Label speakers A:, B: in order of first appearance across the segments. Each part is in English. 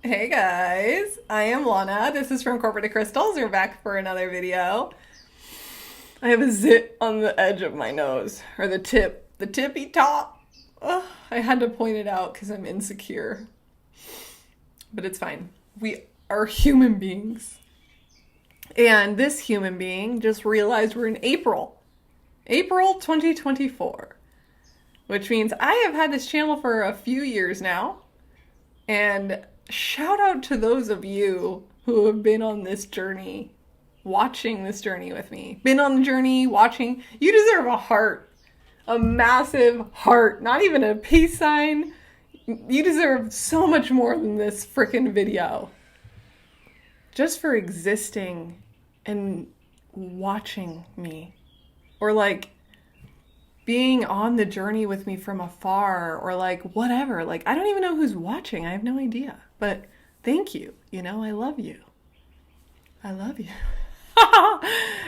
A: Hey guys, I am Lana. This is from Corporate to Crystals. We're back for another video. I have a zit on the edge of my nose, or the tippy top. Ugh, I had to point it out because I'm insecure, but it's fine. We are human beings. And this human being just realized we're in April 2024, which means I have had this channel for a few years now. And shout out to those of you who have been on this journey, watching this journey with me. Been on the journey, watching. You deserve a heart. A massive heart. Not even a peace sign. You deserve so much more than this freaking video. Just for existing and watching me. Or like being on the journey with me from afar, or like whatever. Like, I don't even know who's watching. I have no idea. But thank you. You know, I love you. I love you.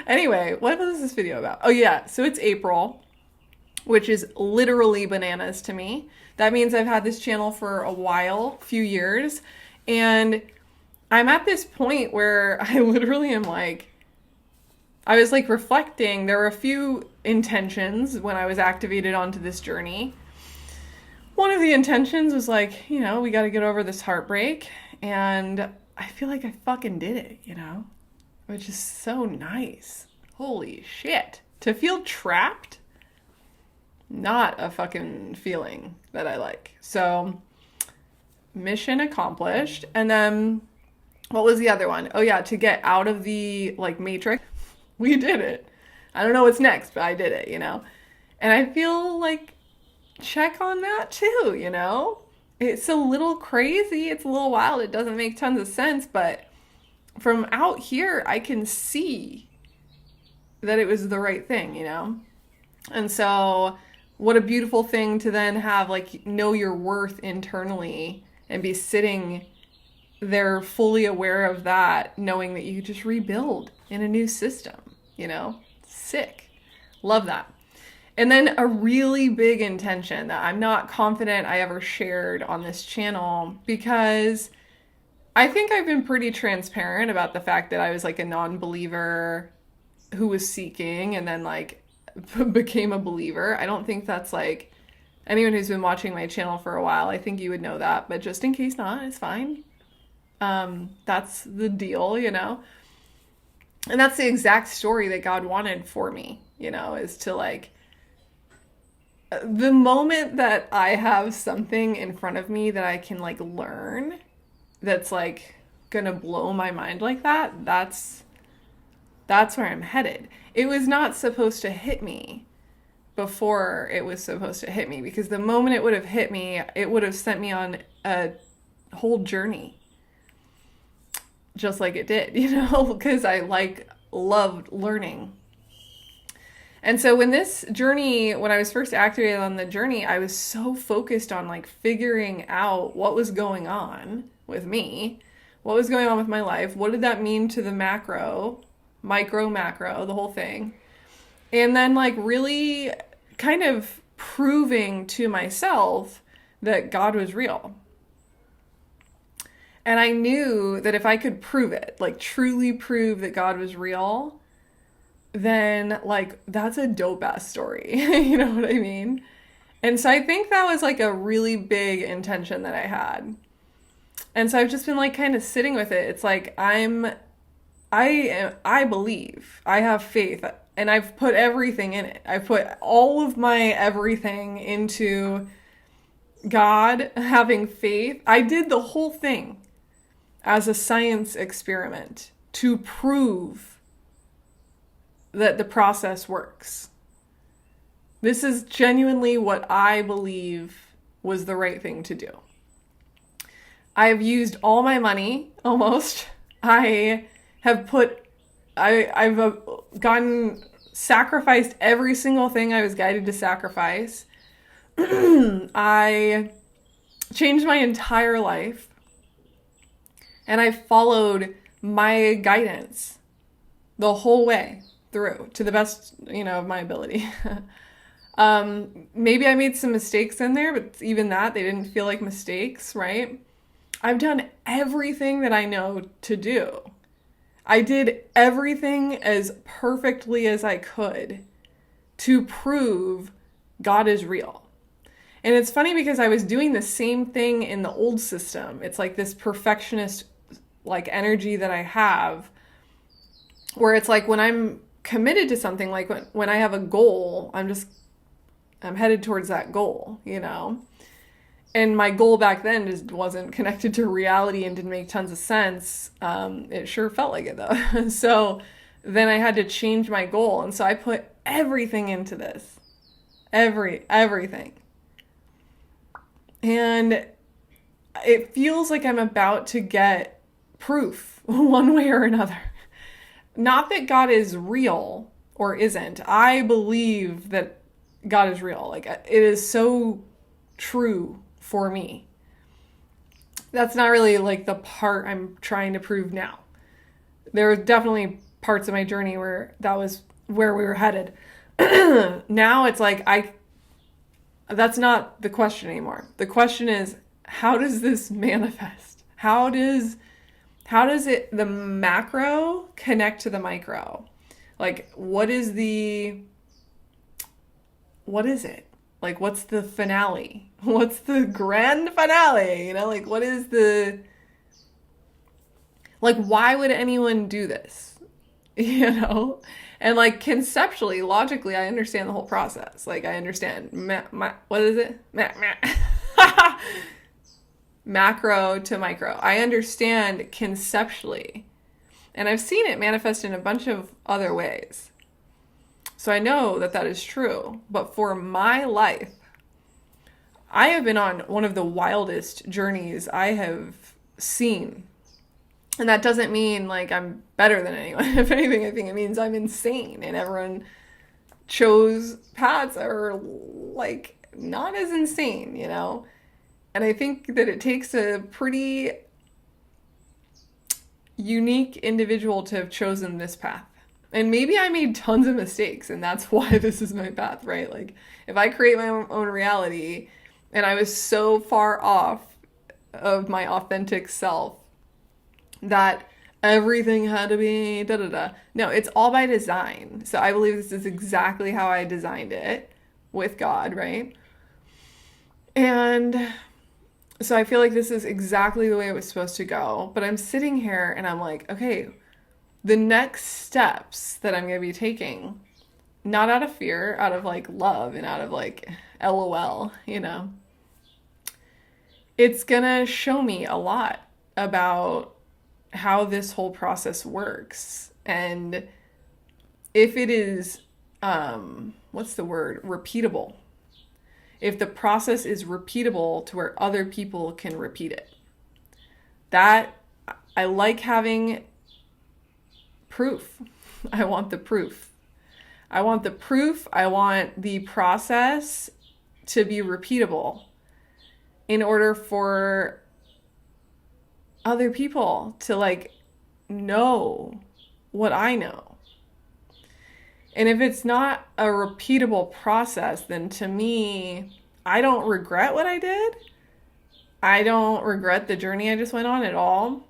A: Anyway, what was this video about? Oh yeah, so it's April, which is literally bananas to me. That means I've had this channel for a while, few years, and I'm at this point where I literally am like, I was like reflecting. There were a few intentions when I was activated onto this journey. One of the intentions was like, you know, we got to get over this heartbreak. And I feel like I fucking did it, you know, which is so nice. Holy shit. To feel trapped, not a fucking feeling that I like. So, mission accomplished. And then, what was the other one? Oh yeah, to get out of the like matrix. We did it. I don't know what's next, but I did it, you know? And I feel like check on that too, you know? It's a little crazy. It's a little wild. It doesn't make tons of sense, but from out here, I can see that it was the right thing, you know? And so what a beautiful thing to then have, like, know your worth internally and be sitting there fully aware of that, knowing that you just rebuild in a new system, you know? Sick. Love that. And then a really big intention that I'm not confident I ever shared on this channel, because I think I've been pretty transparent about the fact that I was like a non-believer who was seeking and then like became a believer. I don't think that's like anyone who's been watching my channel for a while, I think you would know that, but just in case not, it's fine. That's the deal, you know? And that's the exact story that God wanted for me, you know, is to like, the moment that I have something in front of me that I can like learn that's like gonna blow my mind like that, that's where I'm headed. It was not supposed to hit me before it was supposed to hit me, because the moment it would have hit me, it would have sent me on a whole journey. Just like it did, you know, because I like loved learning. And so when this journey, when I was first activated on the journey, I was so focused on like figuring out what was going on with me, what was going on with my life, what did that mean to the macro, micro, macro, the whole thing. And then like really kind of proving to myself that God was real. And I knew that if I could prove it, like truly prove that God was real, then like that's a dope ass story. You know what I mean? And so I think that was like a really big intention that I had. And so I've just been like kind of sitting with it. It's like I believe, I have faith, and I've put everything in it. I've put all of my everything into God, having faith. I did the whole thing as a science experiment to prove that the process works. This is genuinely what I believe was the right thing to do. I've used all my money, almost. I've sacrificed every single thing I was guided to sacrifice. I changed my entire life. And I followed my guidance the whole way through to the best, you know, of my ability. Maybe I made some mistakes in there, but even that, they didn't feel like mistakes, right? I've done everything that I know to do. I did everything as perfectly as I could to prove God is real. And it's funny because I was doing the same thing in the old system. It's like this perfectionist like energy that I have, where it's like when I'm committed to something, like when I have a goal, I'm headed towards that goal, you know? And my goal back then just wasn't connected to reality and didn't make tons of sense. It sure felt like it though. So then I had to change my goal. And so I put everything into this. Everything. And it feels like I'm about to get proof one way or another. Not that God is real or isn't. I believe that God is real. Like, it is so true for me. That's not really like the part I'm trying to prove now. There were definitely parts of my journey where that was where we were headed. Now it's like that's not the question anymore. The question is, how does this manifest? How does the macro connect to the micro? Like, what is it? Like, what's the finale? What's the grand finale? You know, like, what is why would anyone do this? You know? And like conceptually, logically, I understand the whole process. Like, I understand what is it? Macro to micro. I understand conceptually. And I've seen it manifest in a bunch of other ways. So I know that that is true. But for my life, I have been on one of the wildest journeys I have seen. And that doesn't mean like I'm better than anyone. If anything, I think it means I'm insane and everyone chose paths that are like not as insane, you know? And I think that it takes a pretty unique individual to have chosen this path. And maybe I made tons of mistakes and that's why this is my path, right? Like, if I create my own reality and I was so far off of my authentic self that everything had to be da-da-da. No, it's all by design. So I believe this is exactly how I designed it with God, right? And so I feel like this is exactly the way it was supposed to go. But I'm sitting here and I'm like, okay, the next steps that I'm going to be taking, not out of fear, out of like love and out of like LOL, you know, it's going to show me a lot about how this whole process works. And if it is, what's the word? Repeatable. If the process is repeatable to where other people can repeat it. That, I like having proof. I want the proof. I want the proof. I want the process to be repeatable in order for other people to like know what I know. And if it's not a repeatable process, then to me, I don't regret what I did. I don't regret the journey I just went on at all.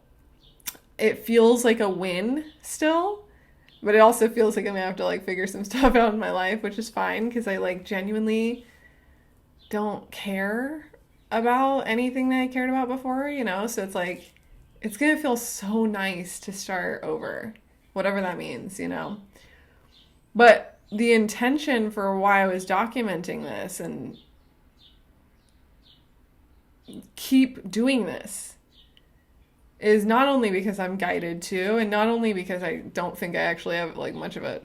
A: It feels like a win still, but it also feels like I'm gonna have to like figure some stuff out in my life, which is fine because I like genuinely don't care about anything that I cared about before, you know? So it's like, it's going to feel so nice to start over, whatever that means, you know? But the intention for why I was documenting this and keep doing this is not only because I'm guided to, and not only because I don't think I actually have like much of a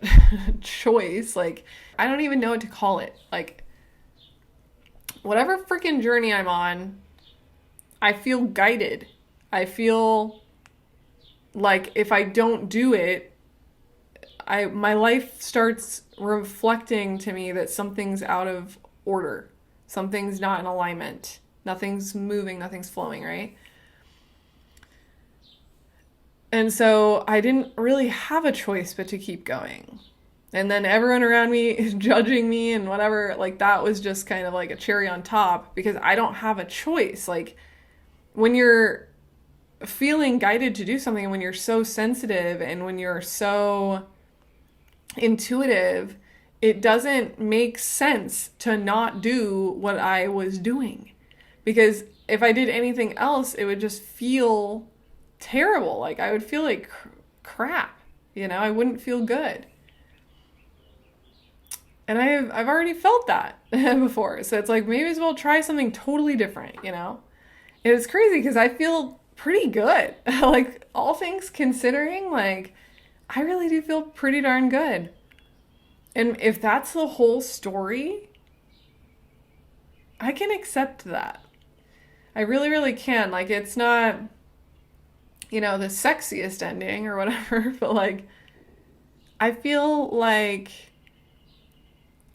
A: choice. Like, I don't even know what to call it. Like, whatever freaking journey I'm on, I feel guided. I feel like if I don't do it, my life starts reflecting to me that something's out of order. Something's not in alignment. Nothing's moving, nothing's flowing, right? And so I didn't really have a choice but to keep going. And then everyone around me is judging me and whatever. Like, that was just kind of like a cherry on top because I don't have a choice. Like, when you're feeling guided to do something, when you're so sensitive and when you're so intuitive, it doesn't make sense to not do what I was doing. Because if I did anything else, it would just feel terrible. Like I would feel like crap, I wouldn't feel good. And I've already felt that before. So it's like, maybe as well try something totally different, And it's crazy because I feel pretty good. Like, all things considering, like, I really do feel pretty darn good. And if that's the whole story, I can accept that. I really, really can. Like, it's not, the sexiest ending or whatever, but like, I feel like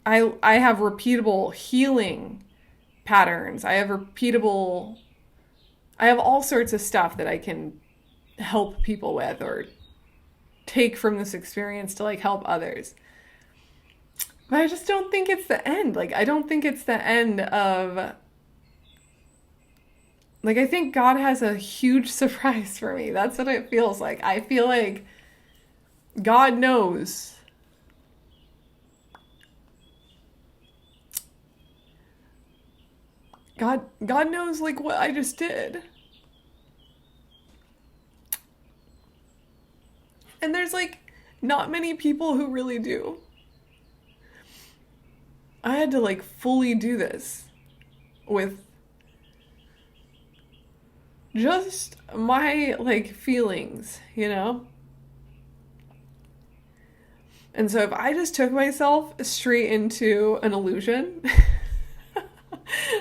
A: I have repeatable healing patterns. I have all sorts of stuff that I can help people with or take from this experience to like help others. But I just don't think it's the end. Like, I don't think it's the end of, like, I think God has a huge surprise for me. That's what it feels like. I feel like God knows. God knows, like, what I just did. And there's, like, not many people who really do. I had to, like, fully do this with just my, like, feelings, And so if I just took myself straight into an illusion,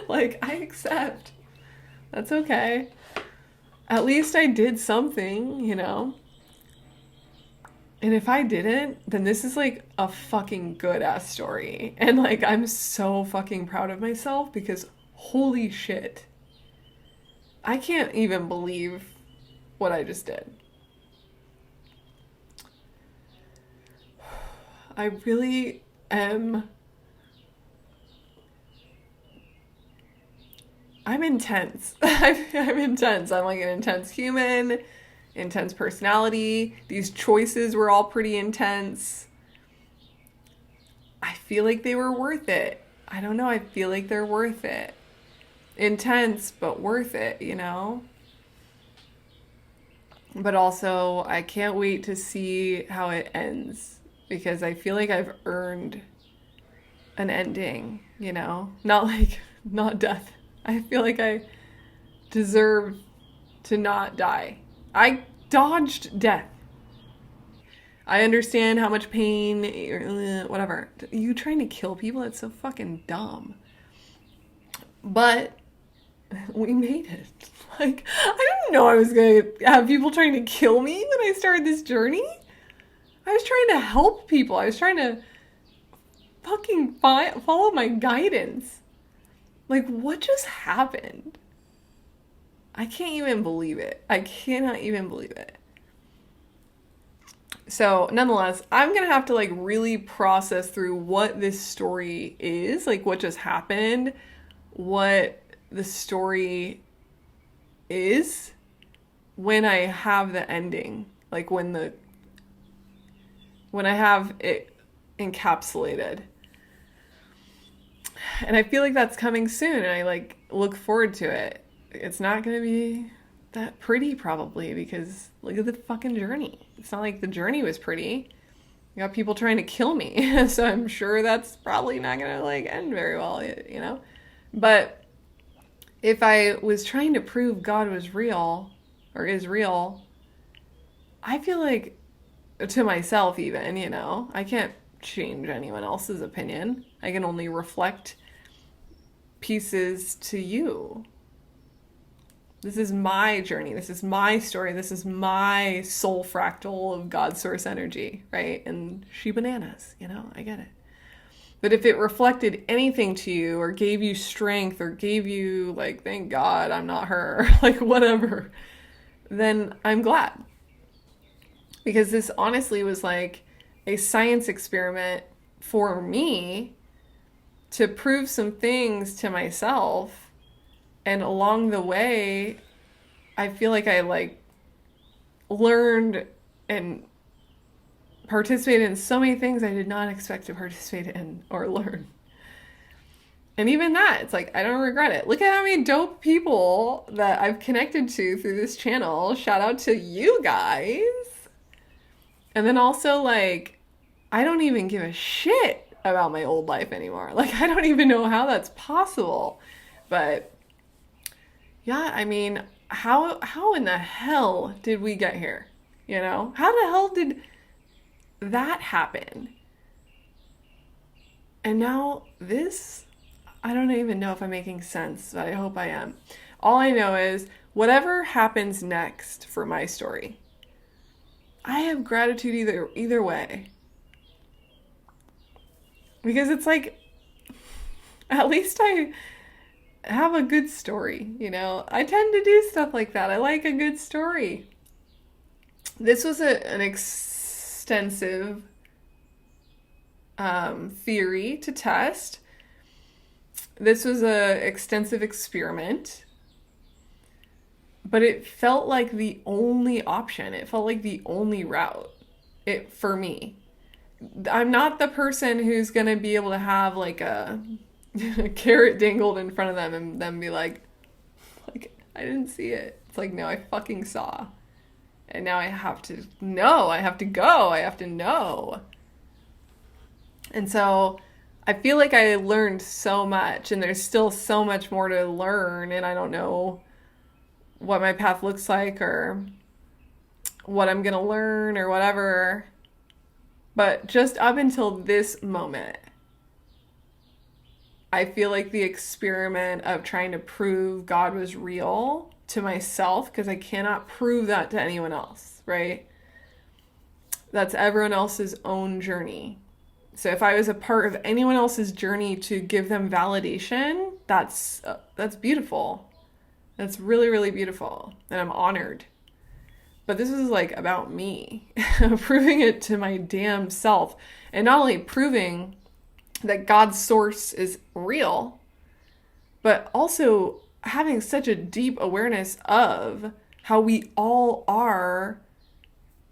A: like, I accept. That's okay. At least I did something, And if I didn't, then this is like a fucking good ass story. And like, I'm so fucking proud of myself because holy shit. I can't even believe what I just did. I really am. I'm intense. I'm intense. I'm like an intense human, intense personality. These choices were all pretty intense. I feel like they were worth it. I don't know. I feel like they're worth it. Intense, but worth it, But also, I can't wait to see how it ends because I feel like I've earned an ending, not death. I feel like I deserve to not die. I dodged death. I understand how much pain, whatever. You trying to kill people? That's so fucking dumb. But we made it. Like, I didn't know I was going to have people trying to kill me when I started this journey. I was trying to help people. I was trying to fucking follow my guidance. Like, what just happened? I can't even believe it. I cannot even believe it. So, nonetheless, I'm going to have to, like, really process through what this story is, like, what just happened, what the story is when I have the ending, like, when I have it encapsulated. And I feel like that's coming soon, and I, like, look forward to it. It's not going to be that pretty, probably, because look at the fucking journey. It's not like the journey was pretty. You got people trying to kill me, so I'm sure that's probably not going to, like, end very well, But if I was trying to prove God was real, or is real, I feel like, to myself even, I can't change anyone else's opinion. I can only reflect pieces to you. This is my journey. This is my story. This is my soul fractal of God source energy, right? And she bananas, I get it. But if it reflected anything to you or gave you strength or gave you, like, thank God I'm not her, like, whatever, then I'm glad. Because this honestly was like a science experiment for me to prove some things to myself. And along the way, I feel like I like learned and participated in so many things I did not expect to participate in or learn. And even that, it's like, I don't regret it. Look at how many dope people that I've connected to through this channel. Shout out to you guys. And then also, like, I don't even give a shit about my old life anymore. Like, I don't even know how that's possible. But yeah, I mean, how in the hell did we get here? You know? How the hell did that happen? And now this, I don't even know if I'm making sense, but I hope I am. All I know is whatever happens next for my story, I have gratitude either way. Because it's like, at least I have a good story, you know? I tend to do stuff like that. I like a good story. This was an extensive theory to test. This was an extensive experiment. But it felt like the only option. It felt like the only route for me. I'm not the person who's going to be able to have like a carrot dangled in front of them and then be like, I didn't see it. It's like, no, I fucking saw. And now I have to know. I have to go. I have to know. And so I feel like I learned so much and there's still so much more to learn. And I don't know what my path looks like or what I'm going to learn or whatever. But just up until this moment, I feel like the experiment of trying to prove God was real to myself, because I cannot prove that to anyone else, right? That's everyone else's own journey. So if I was a part of anyone else's journey to give them validation, that's beautiful. That's really, really beautiful. And I'm honored. But this is like about me, proving it to my damn self. And not only proving that God's source is real, but also having such a deep awareness of how we all are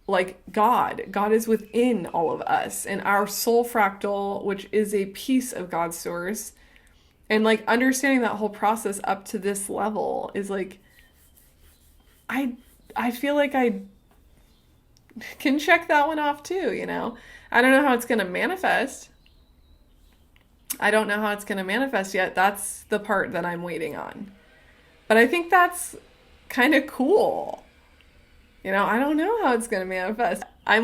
A: like God. God is within all of us, and our soul fractal, which is a piece of God's source. And like understanding that whole process up to this level is like, I feel like I can check that one off too, you know? I don't know how it's going to manifest. I don't know how it's going to manifest yet. That's the part that I'm waiting on. But I think that's kind of cool. You know, I don't know how it's going to manifest. I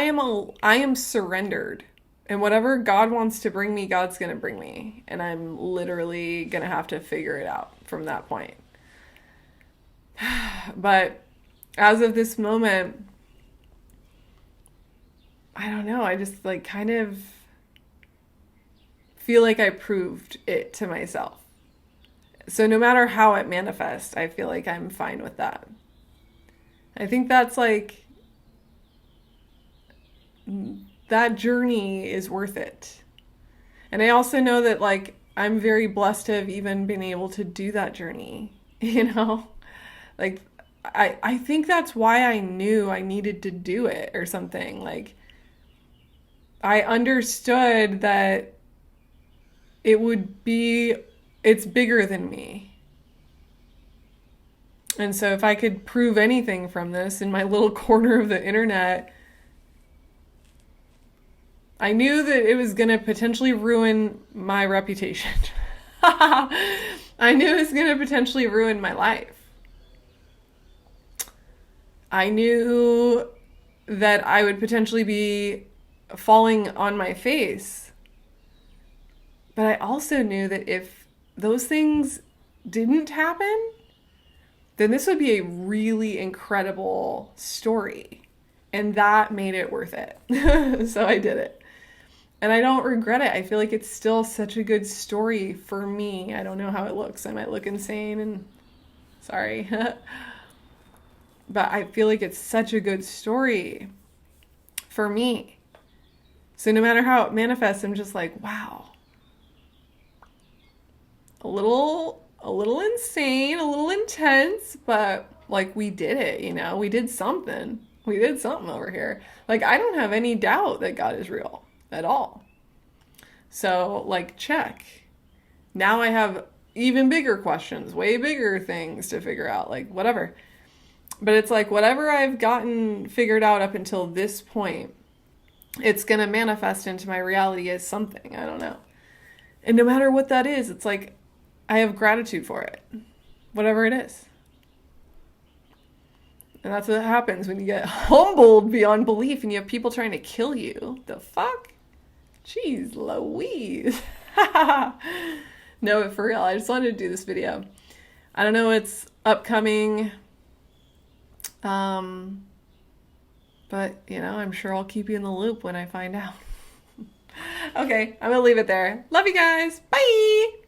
A: am surrendered. And whatever God wants to bring me, God's going to bring me. And I'm literally going to have to figure it out from that point. But as of this moment, I don't know. I just like kind of feel like I proved it to myself. So no matter how it manifests, I feel like I'm fine with that. I think that's like, that journey is worth it. And I also know that like, I'm very blessed to have even been able to do that journey, you know? Like, I think that's why I knew I needed to do it or something. Like, I understood that it's bigger than me. And so if I could prove anything from this in my little corner of the internet, I knew that it was going to potentially ruin my reputation. I knew it was going to potentially ruin my life. I knew that I would potentially be falling on my face. But I also knew that if those things didn't happen, then this would be a really incredible story. And that made it worth it. So I did it. And I don't regret it. I feel like it's still such a good story for me. I don't know how it looks. I might look insane and sorry. But I feel like it's such a good story for me. So no matter how it manifests, I'm just like, wow. A a little insane, a little intense, but like we did it, you know? We did something. We did something over here. Like, I don't have any doubt that God is real at all. So, like, check. Now I have even bigger questions, way bigger things to figure out, like, whatever. But it's like, whatever I've gotten figured out up until this point, it's going to manifest into my reality as something. I don't know. And no matter what that is, it's like, I have gratitude for it, whatever it is. And that's what happens when you get humbled beyond belief and you have people trying to kill you. The fuck? Jeez Louise. No, but for real, I just wanted to do this video. I don't know, it's upcoming. But, you know, I'm sure I'll keep you in the loop when I find out. Okay, I'm gonna leave it there. Love you guys. Bye!